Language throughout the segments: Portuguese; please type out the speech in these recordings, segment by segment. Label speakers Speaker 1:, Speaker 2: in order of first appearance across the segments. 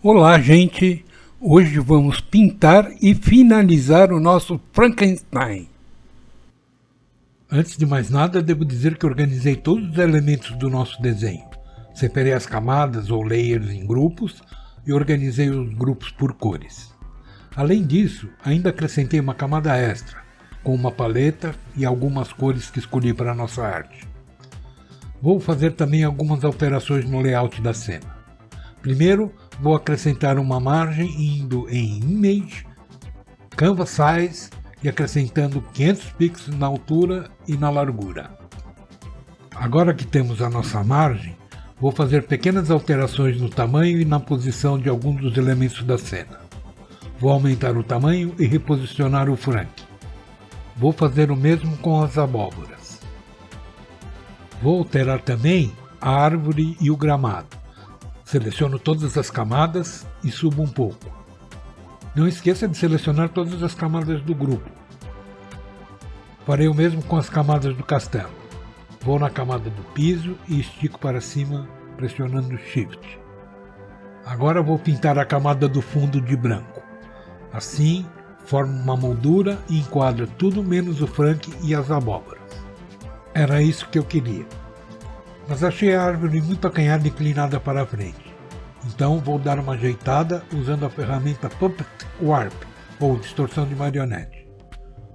Speaker 1: Olá, gente! Hoje vamos pintar e finalizar o nosso Frankenstein. Antes de mais nada, devo dizer que organizei todos os elementos do nosso desenho. Separei as camadas ou layers em grupos e organizei os grupos por cores. Além disso, ainda acrescentei uma camada extra, com uma paleta e algumas cores que escolhi para a nossa arte. Vou fazer também algumas alterações no layout da cena. Primeiro, vou acrescentar uma margem indo em Image, Canvas Size e acrescentando 500 pixels na altura e na largura. Agora que temos a nossa margem, vou fazer pequenas alterações no tamanho e na posição de alguns dos elementos da cena. Vou aumentar o tamanho e reposicionar o Frank. Vou fazer o mesmo com as abóboras. Vou alterar também a árvore e o gramado. Seleciono todas as camadas e subo um pouco. Não esqueça de selecionar todas as camadas do grupo. Farei o mesmo com as camadas do castelo. Vou na camada do piso e estico para cima pressionando Shift. Agora vou pintar a camada do fundo de branco. Assim, formo uma moldura e enquadra tudo menos o Frank e as abóboras. Era isso que eu queria. Mas achei a árvore muito acanhada e inclinada para a frente. Então vou dar uma ajeitada usando a ferramenta Puppet Warp, ou distorção de marionete.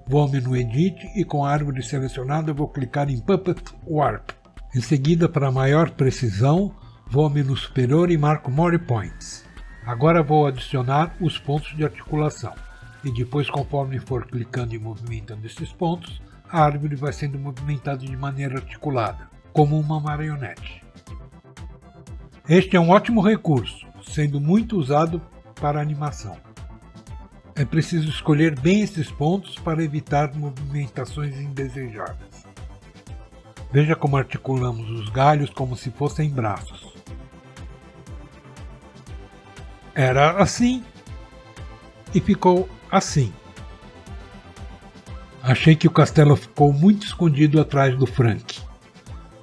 Speaker 1: Vou ao menu Edit e com a árvore selecionada vou clicar em Puppet Warp. Em seguida, para maior precisão, vou ao menu superior e marco More Points. Agora vou adicionar os pontos de articulação. E depois, conforme for clicando e movimentando esses pontos, a árvore vai sendo movimentada de maneira articulada, como uma marionete. Este é um ótimo recurso, sendo muito usado para animação. É preciso escolher bem esses pontos para evitar movimentações indesejadas. Veja como articulamos os galhos como se fossem braços. Era assim e ficou assim. Achei que o castelo ficou muito escondido atrás do Frank.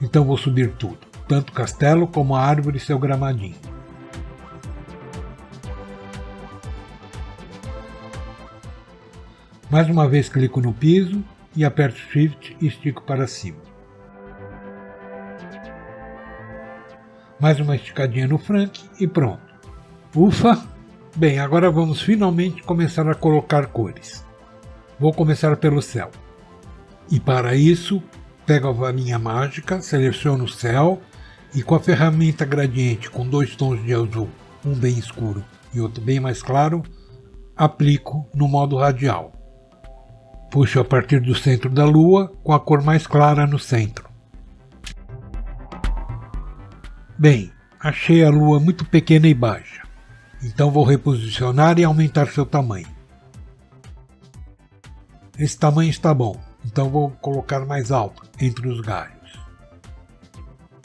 Speaker 1: Então vou subir tudo, tanto o castelo como a árvore e seu gramadinho. Mais uma vez clico no piso e aperto Shift e estico para cima. Mais uma esticadinha no Frank e pronto. Ufa! Bem, agora vamos finalmente começar a colocar cores. Vou começar pelo céu. E para isso, pego a varinha mágica, seleciono o céu e com a ferramenta gradiente com dois tons de azul, um bem escuro e outro bem mais claro, aplico no modo radial. Puxo a partir do centro da lua com a cor mais clara no centro. Bem, achei a lua muito pequena e baixa, então vou reposicionar e aumentar seu tamanho. Esse tamanho está bom. Então vou colocar mais alto, entre os galhos.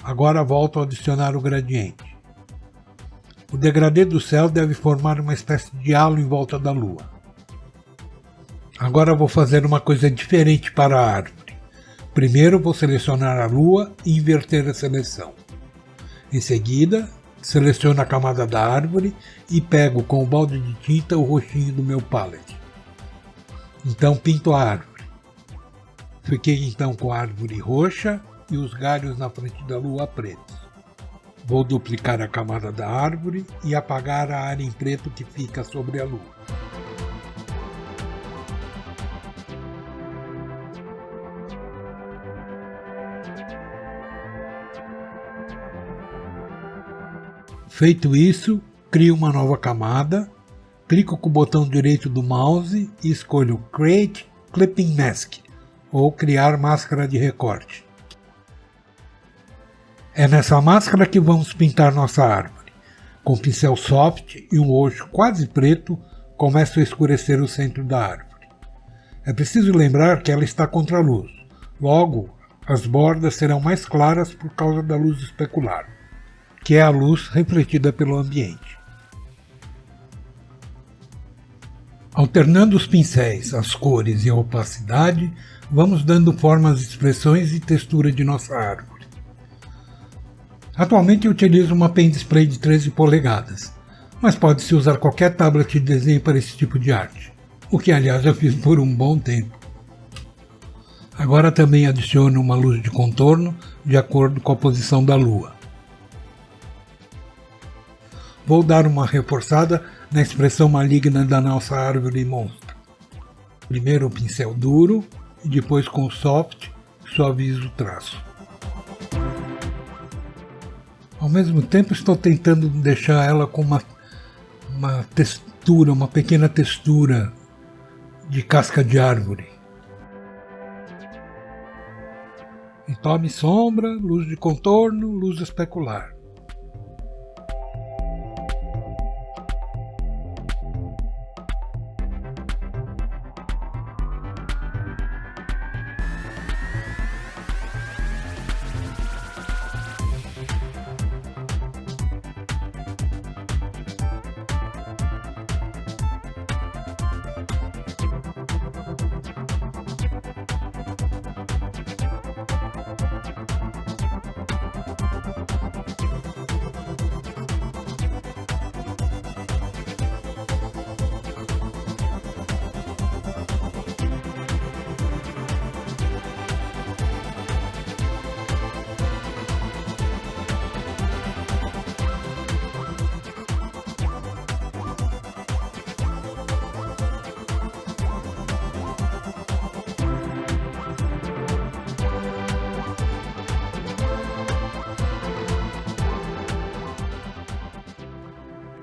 Speaker 1: Agora volto a adicionar o gradiente. O degradê do céu deve formar uma espécie de halo em volta da lua. Agora vou fazer uma coisa diferente para a árvore. Primeiro vou selecionar a lua e inverter a seleção. Em seguida, seleciono a camada da árvore e pego com o balde de tinta o roxinho do meu palette. Então pinto a árvore. Fiquei então com a árvore roxa e os galhos na frente da lua pretos. Vou duplicar a camada da árvore e apagar a área em preto que fica sobre a lua. Feito isso, crio uma nova camada, clico com o botão direito do mouse e escolho Create Clipping Mask, ou criar máscara de recorte. É nessa máscara que vamos pintar nossa árvore. Com pincel soft e um roxo quase preto, começo a escurecer o centro da árvore. É preciso lembrar que ela está contra a luz, logo as bordas serão mais claras por causa da luz especular, que é a luz refletida pelo ambiente. Alternando os pincéis, as cores e a opacidade, vamos dando forma às expressões e textura de nossa árvore. Atualmente eu utilizo uma pen display de 13 polegadas, mas pode-se usar qualquer tablet de desenho para esse tipo de arte, o que aliás eu fiz por um bom tempo. Agora também adiciono uma luz de contorno de acordo com a posição da lua. Vou dar uma reforçada na expressão maligna da nossa árvore monstro. Primeiro o pincel duro e depois com o soft suavizo o traço. Ao mesmo tempo estou tentando deixar ela com uma textura, uma pequena textura de casca de árvore. E tome sombra, luz de contorno, luz especular.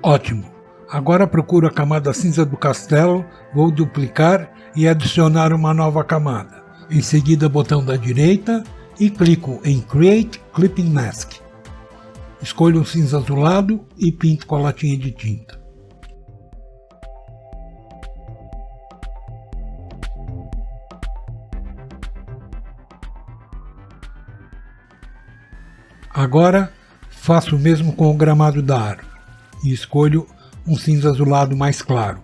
Speaker 1: Ótimo! Agora procuro a camada cinza do castelo, vou duplicar e adicionar uma nova camada. Em seguida, botão da direita e clico em Create Clipping Mask. Escolho um cinza azulado e pinto com a latinha de tinta. Agora faço o mesmo com o gramado da árvore e escolho um cinza azulado mais claro.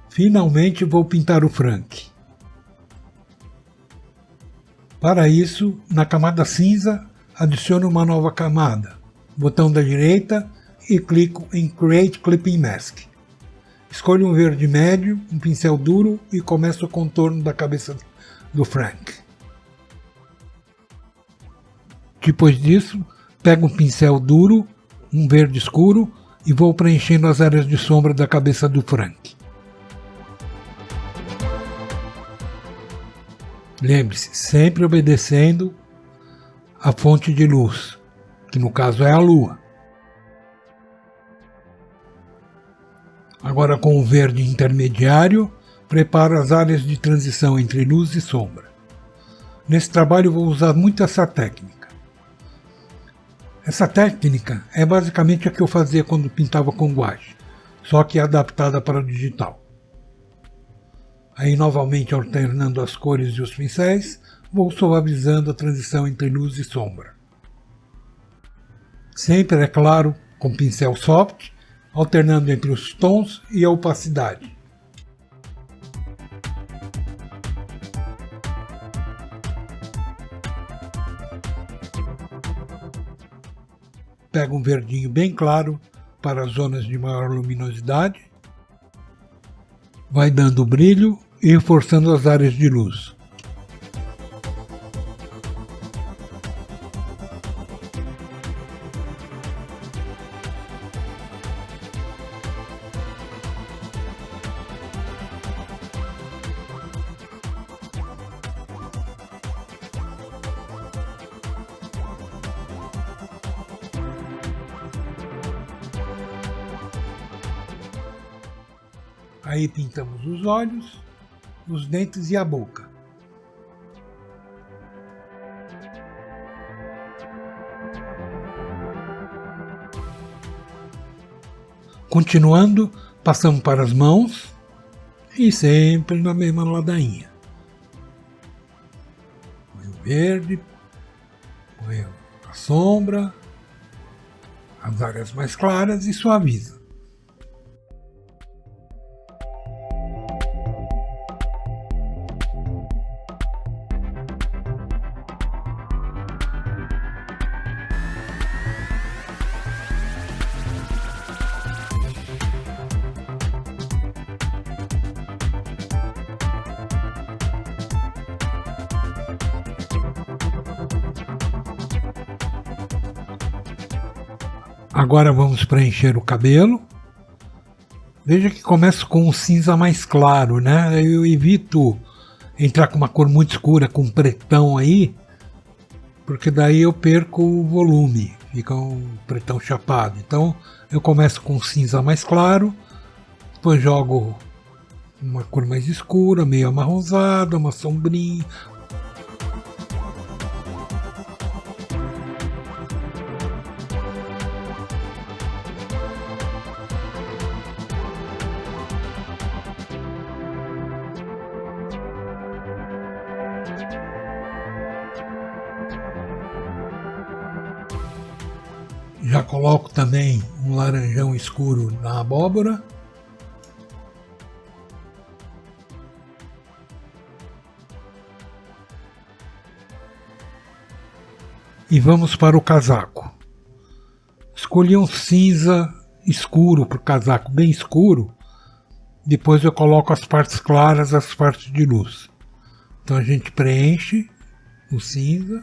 Speaker 1: Finalmente vou pintar o Frank. Para isso, na camada cinza, adiciono uma nova camada, botão da direita e clico em Create Clipping Mask. Escolho um verde médio, um pincel duro e começo o contorno da cabeça do Frank. Depois disso, pego um pincel duro, um verde escuro e vou preenchendo as áreas de sombra da cabeça do Frank. Lembre-se, sempre obedecendo a fonte de luz, que no caso é a lua. Agora com o verde intermediário, preparo as áreas de transição entre luz e sombra. Nesse trabalho vou usar muito essa técnica. Essa técnica é basicamente a que eu fazia quando pintava com guache, só que adaptada para o digital. Aí novamente alternando as cores e os pincéis, vou suavizando a transição entre luz e sombra. Sempre, é claro, com pincel soft, alternando entre os tons e a opacidade. Pego um verdinho bem claro para as zonas de maior luminosidade, vai dando brilho e reforçando as áreas de luz. Aí pintamos os olhos, os dentes e a boca. Continuando, passamos para as mãos e sempre na mesma ladainha. Põe o verde, põe a sombra, as áreas mais claras e suaviza. Agora vamos preencher o cabelo. Veja que começo com um cinza mais claro, né? Eu evito entrar com uma cor muito escura, com um pretão aí, porque daí eu perco o volume, fica um pretão chapado. Então eu começo com um cinza mais claro, depois jogo uma cor mais escura, meio amarronzada, uma sombrinha. Já coloco também um laranjão escuro na abóbora. E vamos para o casaco. Escolhi um cinza escuro para o casaco, bem escuro. Depois eu coloco as partes claras, as partes de luz. Então a gente preenche o cinza,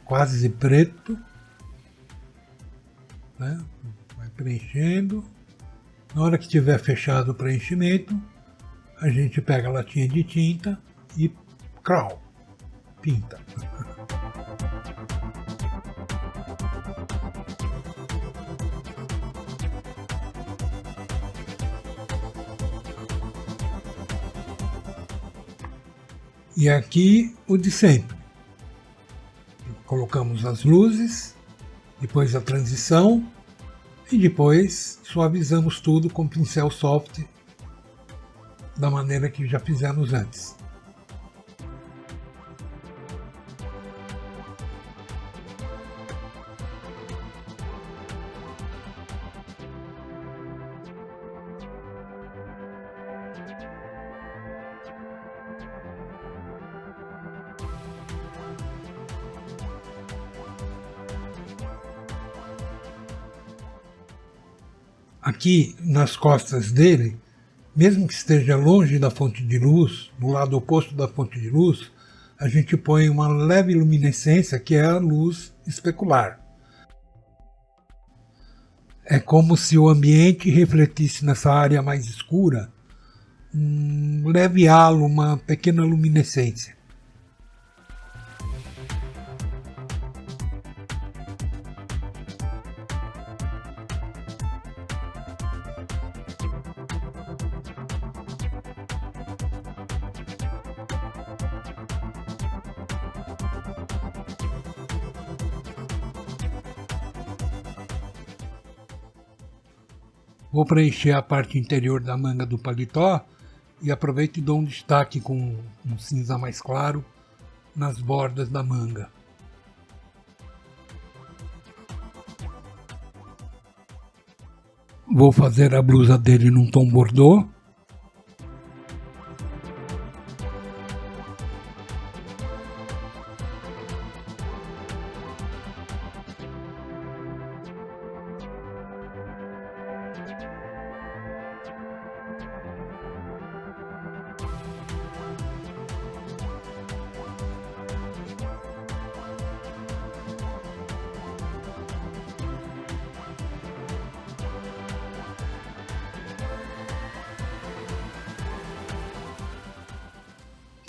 Speaker 1: quase preto. Né? Vai preenchendo. Na hora que tiver fechado o preenchimento, a gente pega a latinha de tinta e crau, pinta. E aqui o de sempre. Colocamos as luzes, depois a transição e depois suavizamos tudo com pincel soft da maneira que já fizemos antes. Aqui nas costas dele, mesmo que esteja longe da fonte de luz, no lado oposto da fonte de luz, a gente põe uma leve luminescência que é a luz especular. É como se o ambiente refletisse nessa área mais escura um leve halo, uma pequena luminescência. Vou preencher a parte interior da manga do paletó e aproveito e dou um destaque com um cinza mais claro nas bordas da manga. Vou fazer a blusa dele num tom bordô.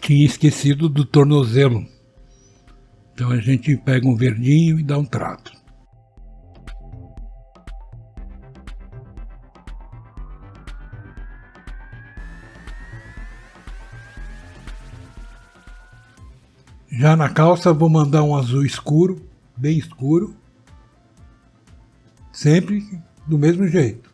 Speaker 1: Tinha esquecido do tornozelo. Então a gente pega um verdinho e dá um trato. Já na calça vou mandar um azul escuro, bem escuro. Sempre do mesmo jeito.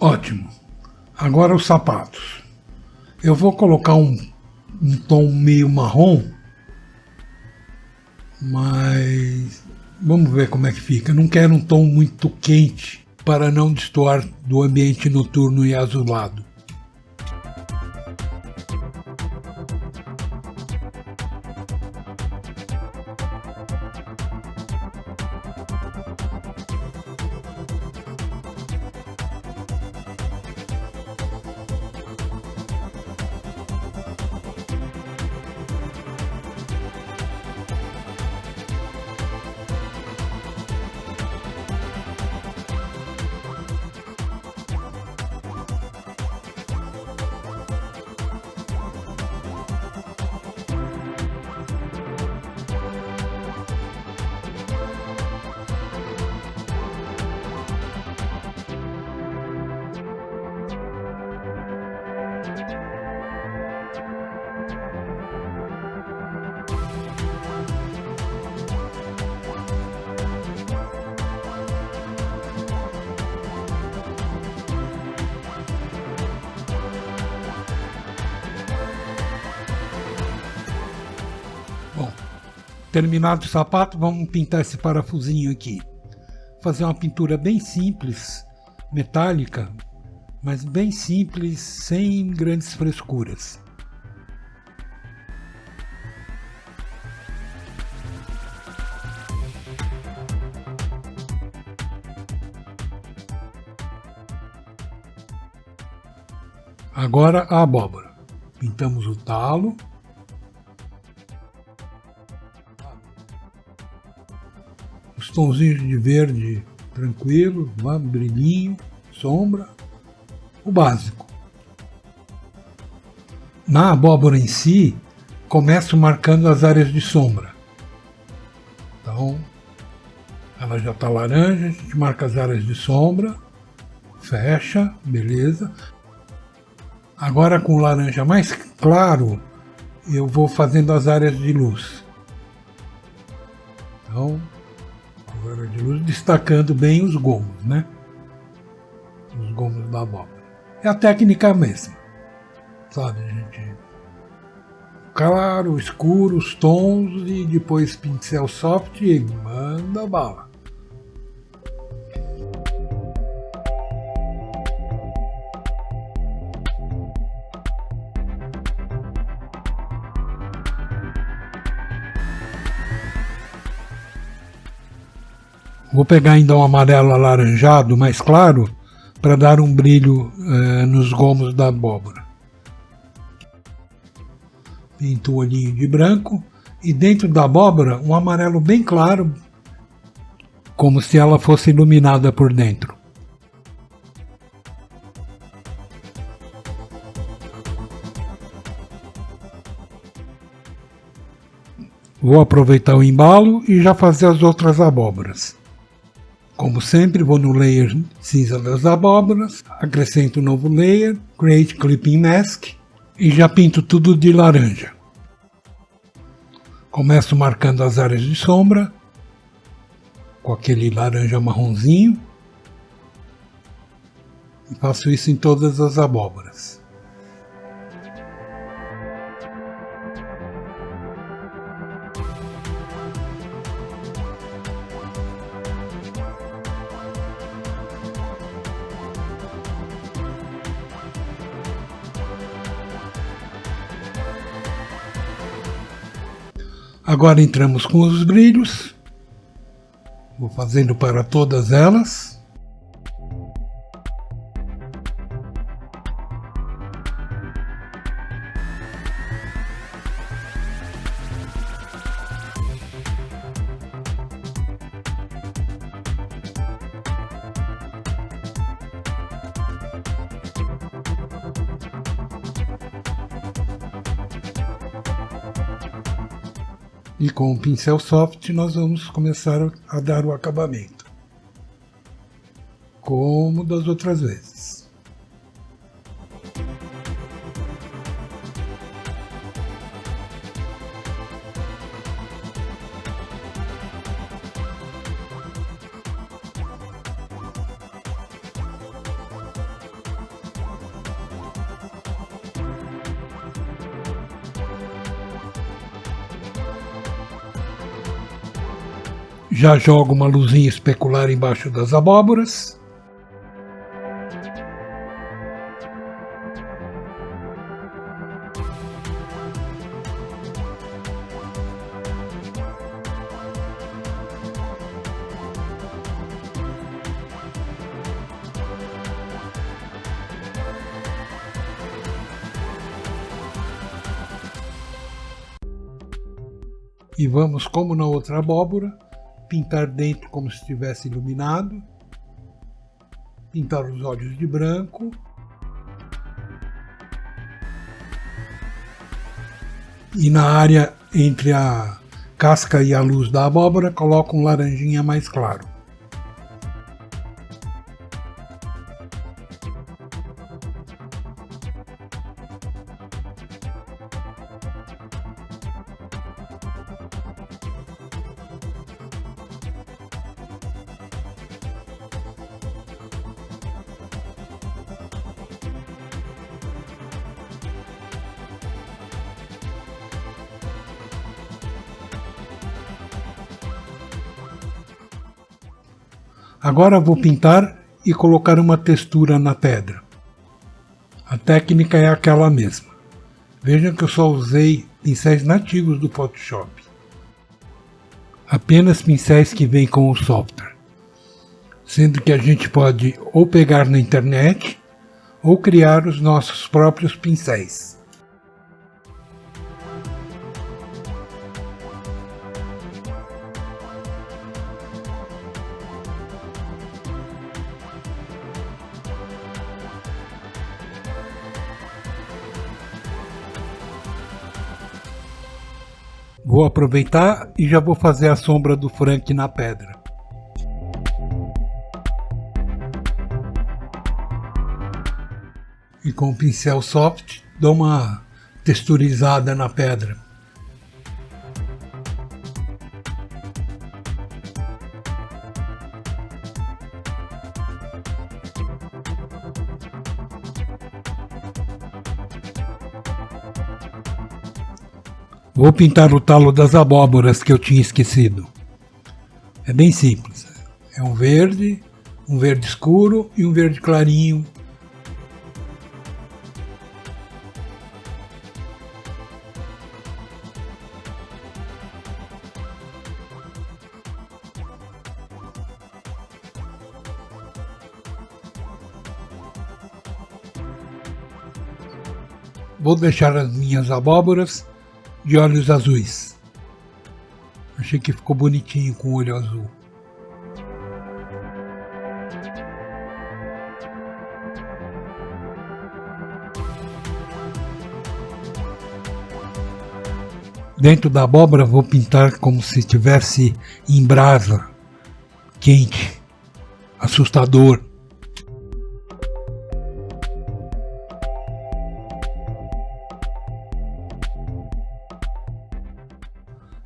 Speaker 1: Ótimo. Agora os sapatos. Eu vou colocar um tom meio marrom, mas vamos ver como é que fica. Não quero um tom muito quente para não destoar do ambiente noturno e azulado. Bom, terminado o sapato, vamos pintar esse parafusinho aqui. Fazer uma pintura bem simples, metálica, mas bem simples, sem grandes frescuras. Agora a abóbora. Pintamos o talo. Os tonzinhos de verde tranquilo, brilhinho, sombra, o básico. Na abóbora em si, começo marcando as áreas de sombra. Então, ela já está laranja, a gente marca as áreas de sombra, fecha, beleza. Agora com o laranja mais claro, eu vou fazendo as áreas de luz. Então, agora de luz, destacando bem os gomos, né? Os gomos da abóbora. É a técnica mesma, sabe, gente? Claro, escuro, os tons e depois pincel soft e manda bala. Vou pegar ainda um amarelo alaranjado mais claro para dar um brilho nos gomos da abóbora. Pinto o olhinho de branco e dentro da abóbora um amarelo bem claro, como se ela fosse iluminada por dentro. Vou aproveitar o embalo e já fazer as outras abóboras. Como sempre, vou no layer cinza das abóboras, acrescento um novo layer, Create Clipping Mask e já pinto tudo de laranja. Começo marcando as áreas de sombra, com aquele laranja marronzinho, e faço isso em todas as abóboras. Agora entramos com os brilhos, vou fazendo para todas elas. E com o pincel soft nós vamos começar a dar o acabamento, como das outras vezes. Já jogo uma luzinha especular embaixo das abóboras. E vamos, como na outra abóbora, pintar dentro como se estivesse iluminado, pintar os olhos de branco, e na área entre a casca e a luz da abóbora coloco um laranjinha mais claro. Agora vou pintar e colocar uma textura na pedra. A técnica é aquela mesma. Vejam que eu só usei pincéis nativos do Photoshop. Apenas pincéis que vêm com o software. Sendo que a gente pode ou pegar na internet ou criar os nossos próprios pincéis. Vou aproveitar e já vou fazer a sombra do Frank na pedra. E com o pincel soft dou uma texturizada na pedra. Vou pintar o talo das abóboras que eu tinha esquecido. É bem simples. É um verde escuro e um verde clarinho. Vou deixar as minhas abóboras de olhos azuis. Achei que ficou bonitinho com o olho azul. Dentro da abóbora vou pintar como se estivesse em brasa, quente, assustador.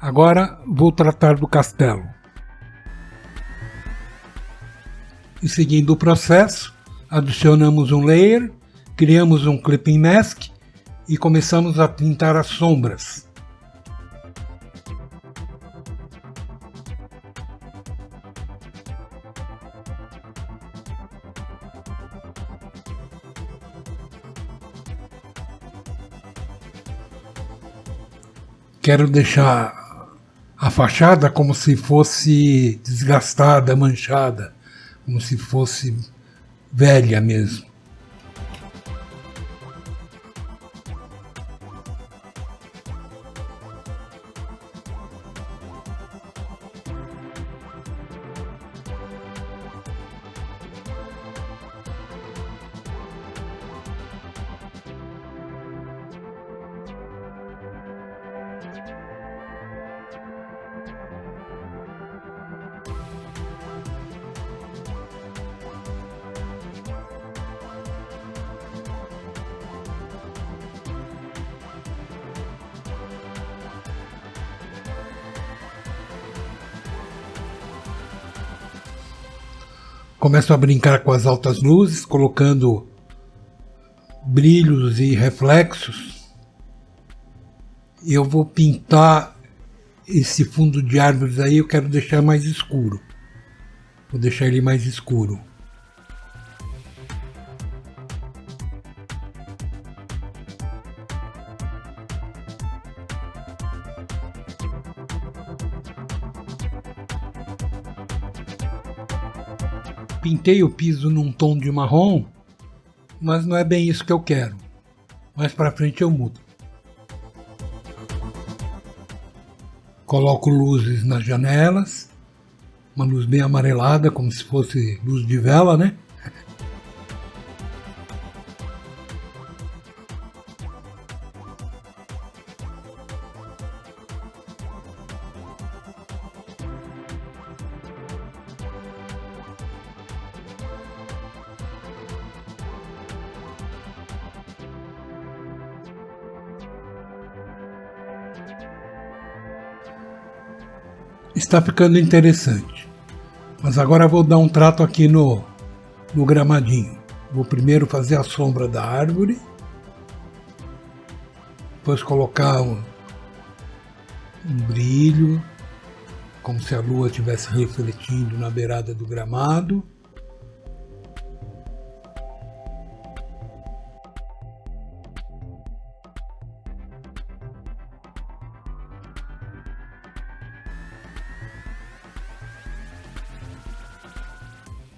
Speaker 1: Agora vou tratar do castelo. E seguindo o processo, adicionamos um layer, criamos um clipping mask e começamos a pintar as sombras. Quero deixar a fachada como se fosse desgastada, manchada, como se fosse velha mesmo. Começo a brincar com as altas luzes, colocando brilhos e reflexos. E eu vou pintar esse fundo de árvores aí eu quero deixar mais escuro. Vou deixar ele mais escuro. Pintei o piso num tom de marrom, mas não é bem isso que eu quero. Mais pra frente eu mudo. Coloco luzes nas janelas, uma luz bem amarelada, como se fosse luz de vela, né? Está ficando interessante. Mas agora vou dar um trato aqui no gramadinho. Vou primeiro fazer a sombra da árvore. Depois colocar um brilho, como se a lua estivesse refletindo na beirada do gramado.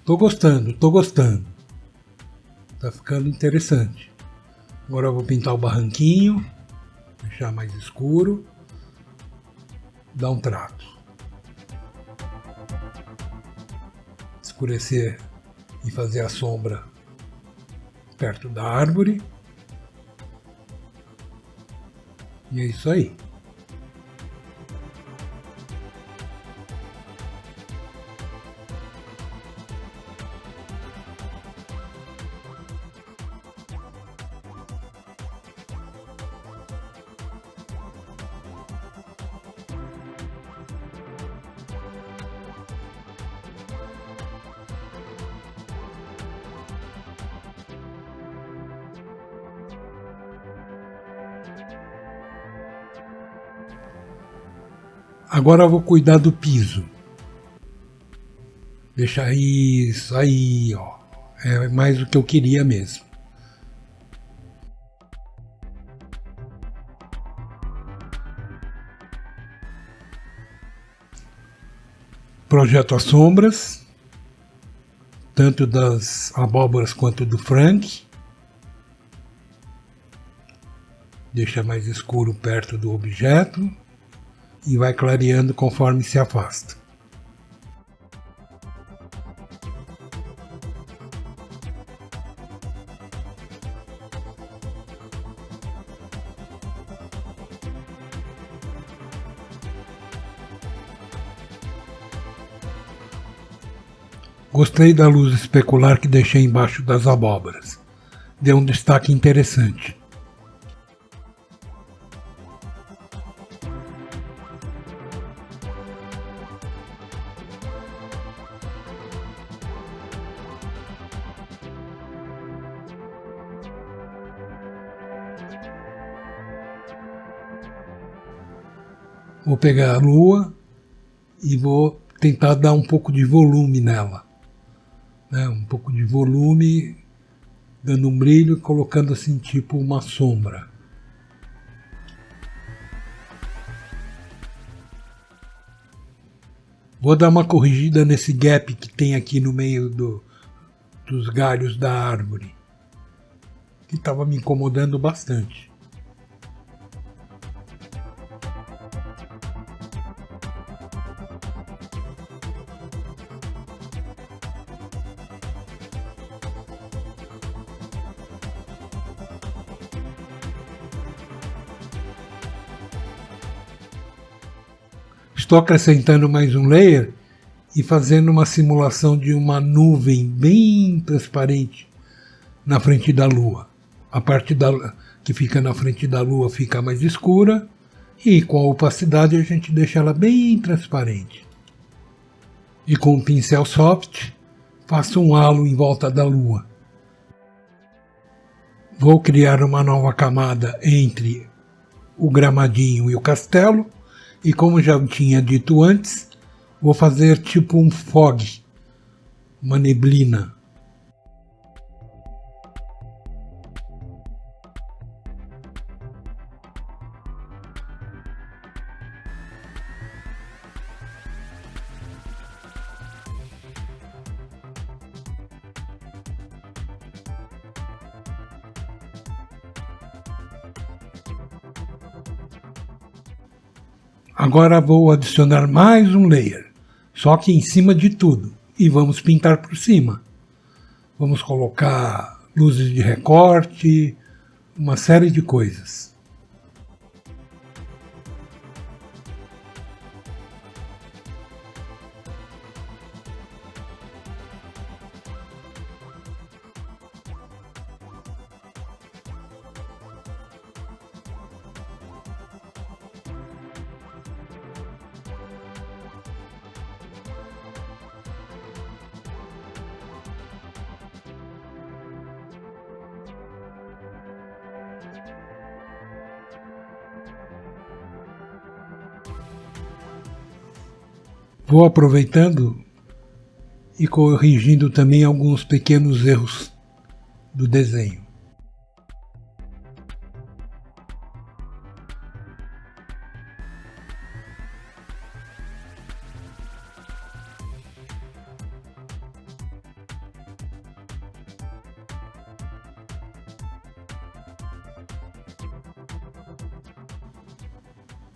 Speaker 1: Tô gostando. Tá ficando interessante. Agora eu vou pintar o barranquinho, deixar mais escuro, dar um trato. Escurecer e fazer a sombra perto da árvore. E é isso aí. Agora eu vou cuidar do piso. Deixar isso aí, ó. É mais o que eu queria mesmo. Projeto as sombras, tanto das abóboras quanto do Frank. Deixa mais escuro perto do objeto. E vai clareando conforme se afasta. Gostei da luz especular que deixei embaixo das abóboras. Deu um destaque interessante. Vou pegar a lua e vou tentar dar um pouco de volume nela. Né? Um pouco de volume, dando um brilho e colocando assim tipo uma sombra. Vou dar uma corrigida nesse gap que tem aqui no meio dos galhos da árvore, que estava me incomodando bastante. Estou acrescentando mais um layer e fazendo uma simulação de uma nuvem bem transparente na frente da Lua. A parte que fica na frente da Lua fica mais escura e com a opacidade a gente deixa ela bem transparente. E com o pincel soft faço um halo em volta da Lua. Vou criar uma nova camada entre o gramadinho e o castelo E como já tinha dito antes, vou fazer tipo um fog, uma neblina. Agora vou adicionar mais um layer, só que em cima de tudo, e vamos pintar por cima. Vamos colocar luzes de recorte, uma série de coisas. Vou aproveitando e corrigindo também alguns pequenos erros do desenho.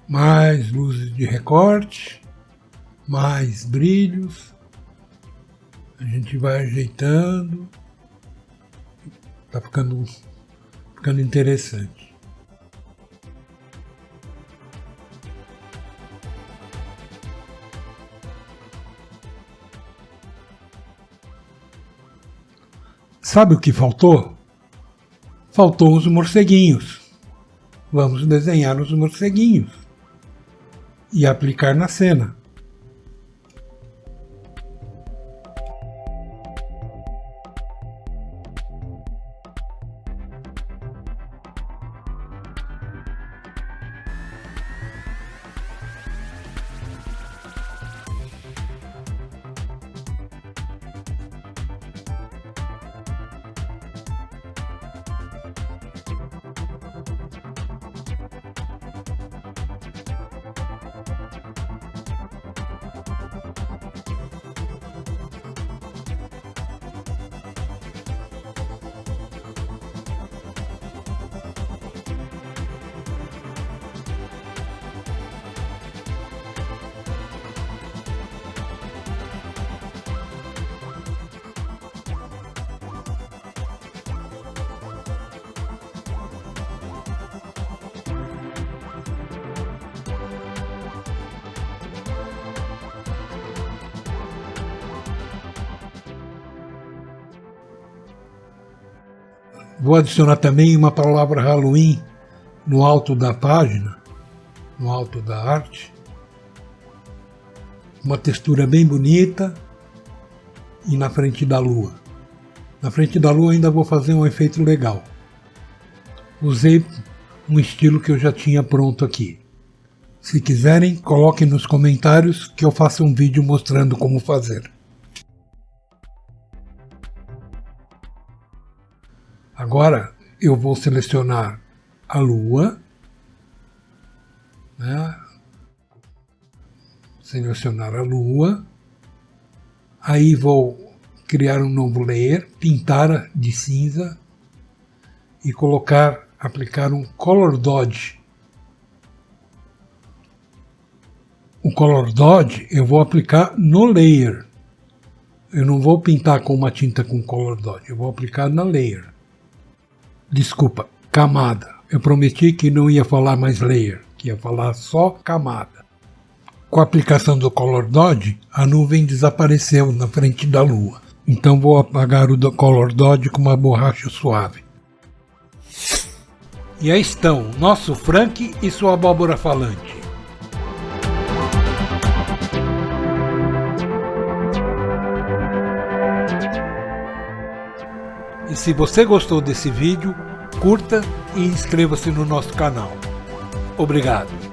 Speaker 1: Mais luzes de recorte. Mais brilhos, a gente vai ajeitando, tá ficando interessante. Sabe o que faltou? Faltou os morceguinhos. Vamos desenhar os morceguinhos e aplicar na cena. Vou adicionar também uma palavra Halloween no alto da página, no alto da arte. Uma textura bem bonita e na frente da lua. Na frente da lua ainda vou fazer um efeito legal. Usei um estilo que eu já tinha pronto aqui. Se quiserem, coloquem nos comentários que eu faço um vídeo mostrando como fazer. Agora eu vou selecionar a lua, né? Selecionar a lua, aí vou criar um novo layer, pintar de cinza e aplicar um Color Dodge. O Color Dodge eu vou aplicar no layer, eu não vou pintar com uma tinta com Color Dodge, eu vou aplicar na layer. Desculpa, camada. Eu prometi que não ia falar mais layer, que ia falar só camada. Com a aplicação do Color Dodge, a nuvem desapareceu na frente da lua. Então vou apagar o Color Dodge com uma borracha suave. E aí estão, nosso Frank e sua abóbora falante. E se você gostou desse vídeo, curta e inscreva-se no nosso canal. Obrigado!